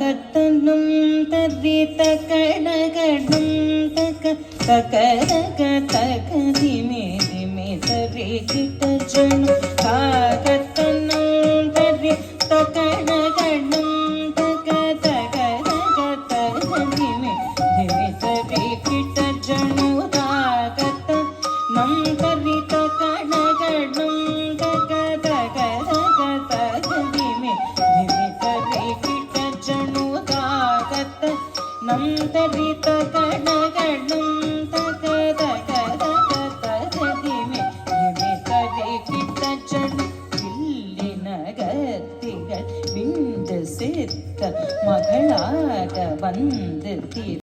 கத்தனும் தரித்த கடகடும் தக தகரக தகதி மேதி மேதரி கிட்ட ஜனு காகத்தனும் தரித்த கடகடும் தக தகரக தகதி மேதி மேதரி கிட்ட ஜனு காகத்த நம் தரித்த கடகடும் தக தகரக தகதி மேதி மேதரி கிட்ட ஜனு காகத்த நம் தரித்த கடகடும் தக தகரக தகதி மேதரி கிட்ட ஜனு வில்லினகத்திகள் விண்டு சித்த மகளாக வந்து